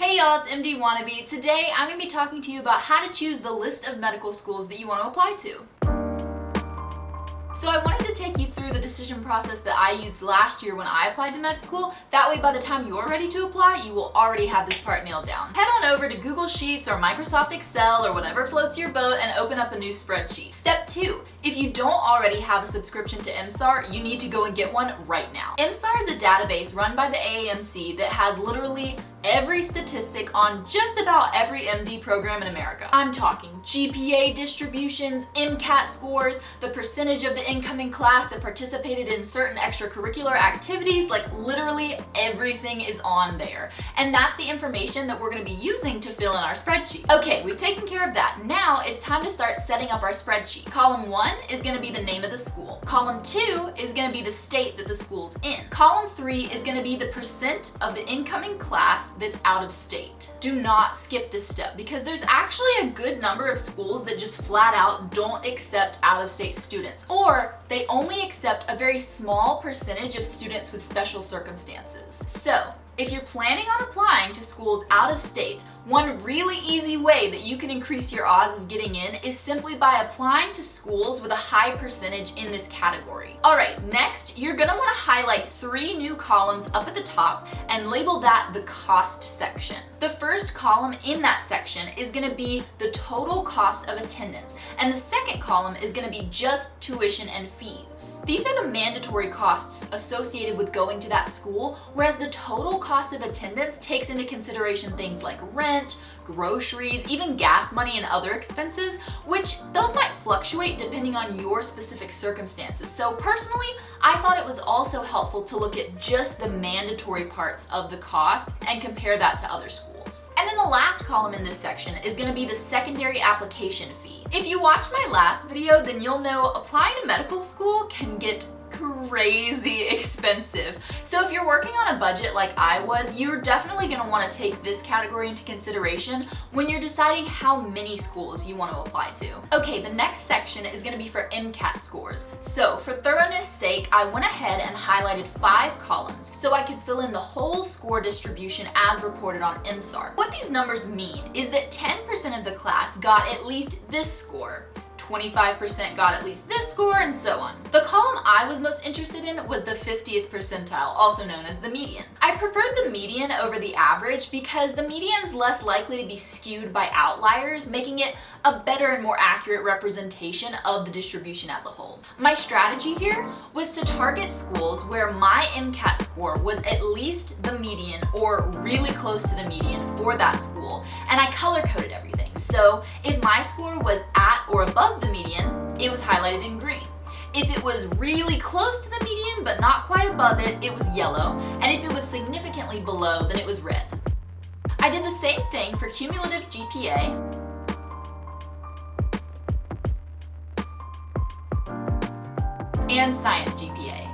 Hey y'all, it's MD Wannabe. Today I'm going to be talking to you about how to choose the list of medical schools that you want to apply to. So I wanted to take you through the decision process that I used last year when I applied to med school. That way by the time you're ready to apply, you will already have this part nailed down. Head on over to Google Sheets or Microsoft Excel or whatever floats your boat and open up a new spreadsheet. Step 2. If you don't already have a subscription to MSAR, you need to go and get one right now. MSAR is a database run by the AAMC that has literally every statistic on just about every MD program in America. I'm talking GPA distributions, MCAT scores, the percentage of the incoming class that participated in certain extracurricular activities, like literally everything is on there. And that's the information that we're gonna be using to fill in our spreadsheet. Okay, we've taken care of that. Now it's time to start setting up our spreadsheet. Column 1 is gonna be the name of the school. Column 2 is gonna be the state that the school's in. Column 3 is gonna be the percent of the incoming class that's out of state. Do not skip this step because there's actually a good number of schools that just flat out don't accept out-of-state students, or they only accept a very small percentage of students with special circumstances. So, if you're planning on applying to schools out of state, one really easy way that you can increase your odds of getting in is simply by applying to schools with a high percentage in this category. Alright, next, you're gonna wanna highlight 3 new columns up at the top and label that the cost section. The first column in that section is gonna be the total cost of attendance, and the second column is gonna be just tuition and fees. These are the mandatory costs associated with going to that school, whereas the total cost of attendance takes into consideration things like rent, groceries, even gas money and other expenses, which those might fluctuate depending on your specific circumstances. So personally, I thought it was also helpful to look at just the mandatory parts of the cost and compare that to other schools. And then the last column in this section is going to be the secondary application fee. If you watched my last video, then you'll know applying to medical school can get crazy expensive. So if you're working on a budget like I was, you're definitely going to want to take this category into consideration when you're deciding how many schools you want to apply to. Okay, the next section is going to be for MCAT scores. So for thoroughness sake, I went ahead and highlighted 5 columns so I could fill in the whole score distribution as reported on MSAR. What these numbers mean is that 10% of the class got at least this score, 25% got at least this score, and so on. The column I was most interested in was the 50th percentile, also known as the median. I preferred the median over the average because the median's less likely to be skewed by outliers, making it a better and more accurate representation of the distribution as a whole. My strategy here was to target schools where my MCAT score was at least the median or really close to the median for that school, and I color-coded everything. So if my score was at or above the median, it was highlighted in green. If it was really close to the median but not quite above it, it was yellow, and if it was significantly below, then it was red. I did the same thing for cumulative GPA, and science GPA.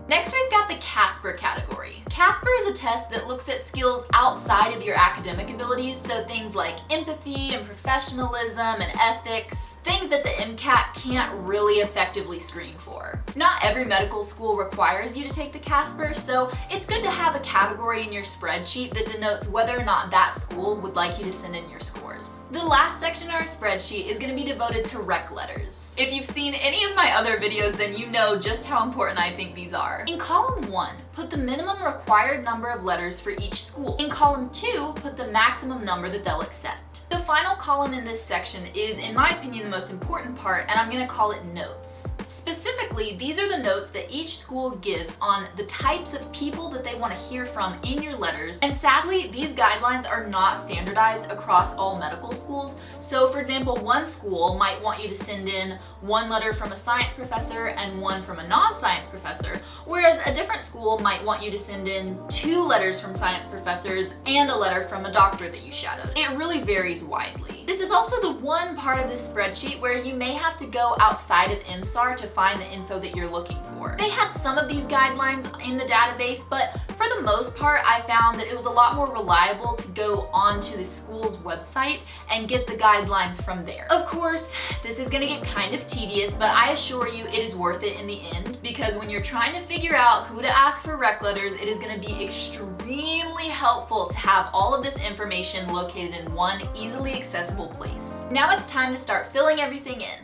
Next, we've got the Casper category. Casper is a test that looks at skills outside of your academic abilities, so things like empathy and professionalism and ethics, things that the MCAT can't really effectively screen for. Not every medical school requires you to take the Casper, so it's good to have a category in your spreadsheet that denotes whether or not that school would like you to send in your scores. The last section of our spreadsheet is going to be devoted to rec letters. If you've seen any of my other videos, then you know just how important I think these are. In column 1, put the minimum required number of letters for each school. In column 2, put the maximum number that they'll accept. The final column in this section is, in my opinion, the most important part, and I'm going to call it notes. Specifically, these are the notes that each school gives on the types of people that they want to hear from in your letters, and sadly, these guidelines are not standardized across all medical schools. So for example, one school might want you to send in 1 letter from a science professor and 1 from a non-science professor, whereas a different school might want you to send in 2 letters from science professors and a letter from a doctor that you shadowed. It really varies widely. This is also the one part of this spreadsheet where you may have to go outside of MSAR to find the info that you're looking for. They had some of these guidelines in the database, but for the most part, I found that it was a lot more reliable to go onto the school's website and get the guidelines from there. Of course, this is gonna get kind of tedious, but I assure you it is worth it in the end, because when you're trying to figure out who to ask for rec letters, it is gonna be extremely helpful to have all of this information located in one easily accessible place. Now it's time to start filling everything in.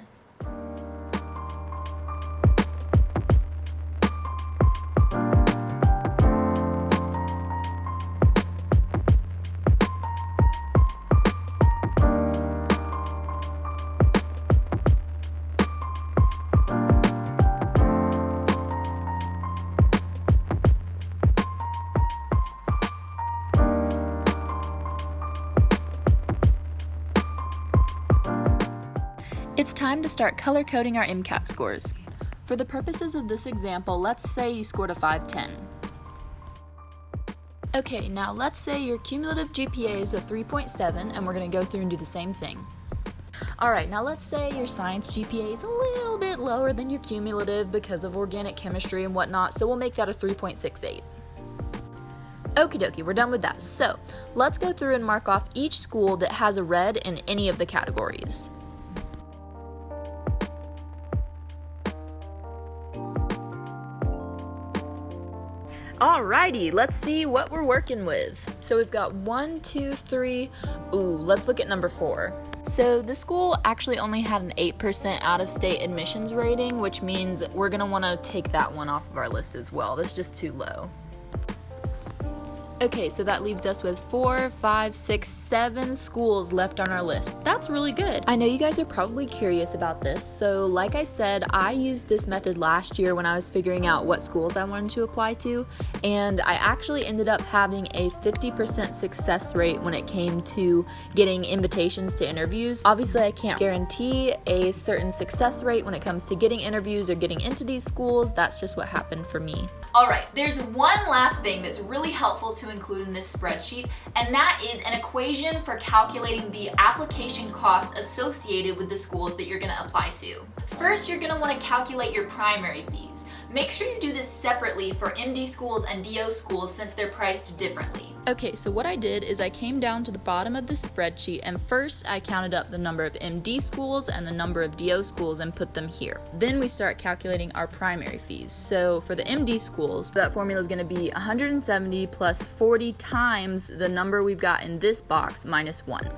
It's time to start color coding our MCAT scores. For the purposes of this example, let's say you scored a 510. Okay, now let's say your cumulative GPA is a 3.7, and we're going to go through and do the same thing. Alright, now let's say your science GPA is a little bit lower than your cumulative because of organic chemistry and whatnot, so we'll make that a 3.68. Okie dokie, we're done with that. So, let's go through and mark off each school that has a red in any of the categories. Alrighty, let's see what we're working with. So we've got 1, 2, 3, let's look at number 4. So the school actually only had an 8% out-of-state admissions rating, which means we're gonna wanna take that one off of our list as well. That's just too low. Okay, so that leaves us with 4, 5, 6, 7 schools left on our list. That's really good. I know you guys are probably curious about this, so like I said, I used this method last year when I was figuring out what schools I wanted to apply to, and I actually ended up having a 50% success rate when it came to getting invitations to interviews. Obviously, I can't guarantee a certain success rate when it comes to getting interviews or getting into these schools. That's just what happened for me. Alright, there's one last thing that's really helpful to include in this spreadsheet, and that is an equation for calculating the application cost associated with the schools that you're going to apply to. First, you're going to want to calculate your primary fees. Make sure you do this separately for MD schools and DO schools since they're priced differently. Okay, so what I did is I came down to the bottom of the spreadsheet, and first I counted up the number of MD schools and the number of DO schools and put them here. Then we start calculating our primary fees. So for the MD schools, that formula is going to be 170 plus 40 times the number we've got in this box minus 1.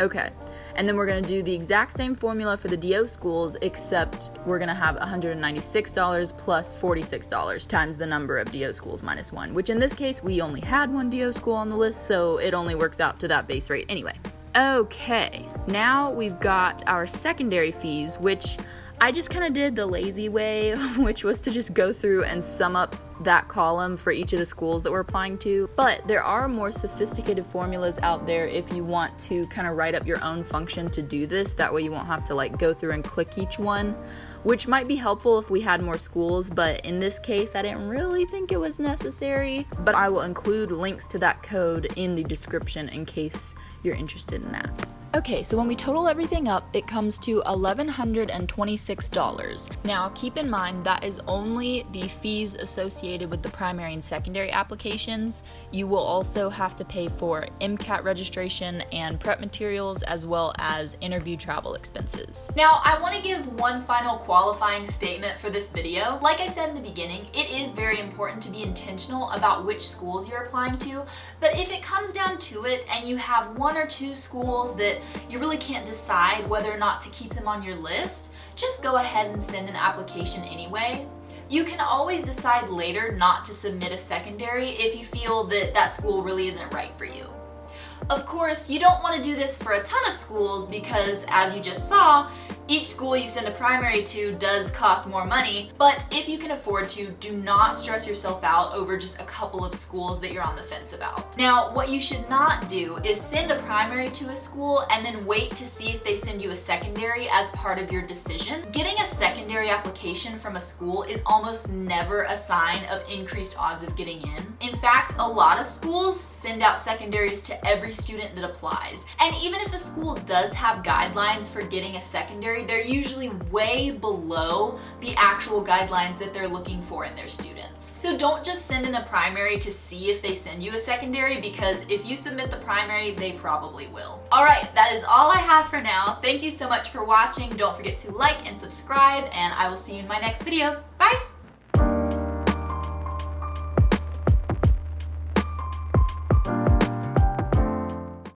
Okay, and then we're going to do the exact same formula for the DO schools, except we're going to have $196 plus $46 times the number of DO schools minus 1, which in this case, we only had one DO school on the list, so it only works out to that base rate anyway. Okay, now we've got our secondary fees, which I just kind of did the lazy way, which was to just go through and sum up that column for each of the schools that we're applying to. But there are more sophisticated formulas out there if you want to kind of write up your own function to do this. That way you won't have to like go through and click each one, which might be helpful if we had more schools, but in this case I didn't really think it was necessary. But I will include links to that code in the description in case you're interested in that. Okay, so when we total everything up, it comes to $1,126. Now, keep in mind that is only the fees associated with the primary and secondary applications. You will also have to pay for MCAT registration and prep materials, as well as interview travel expenses. Now, I want to give one final qualifying statement for this video. Like I said in the beginning, it is very important to be intentional about which schools you're applying to, but if it comes down to it and you have 1 or 2 schools that you really can't decide whether or not to keep them on your list, just go ahead and send an application anyway. You can always decide later not to submit a secondary if you feel that that school really isn't right for you. Of course, you don't want to do this for a ton of schools because, as you just saw, each school you send a primary to does cost more money, but if you can afford to, do not stress yourself out over just a couple of schools that you're on the fence about. Now, what you should not do is send a primary to a school and then wait to see if they send you a secondary as part of your decision. Getting a secondary application from a school is almost never a sign of increased odds of getting in. In fact, a lot of schools send out secondaries to every student that applies. And even if a school does have guidelines for getting a secondary, secondary, they're usually way below the actual guidelines that they're looking for in their students. So don't just send in a primary to see if they send you a secondary, because if you submit the primary, they probably will. All right, that is all I have for now. Thank you so much for watching. Don't forget to like and subscribe, and I will see you in my next video. Bye!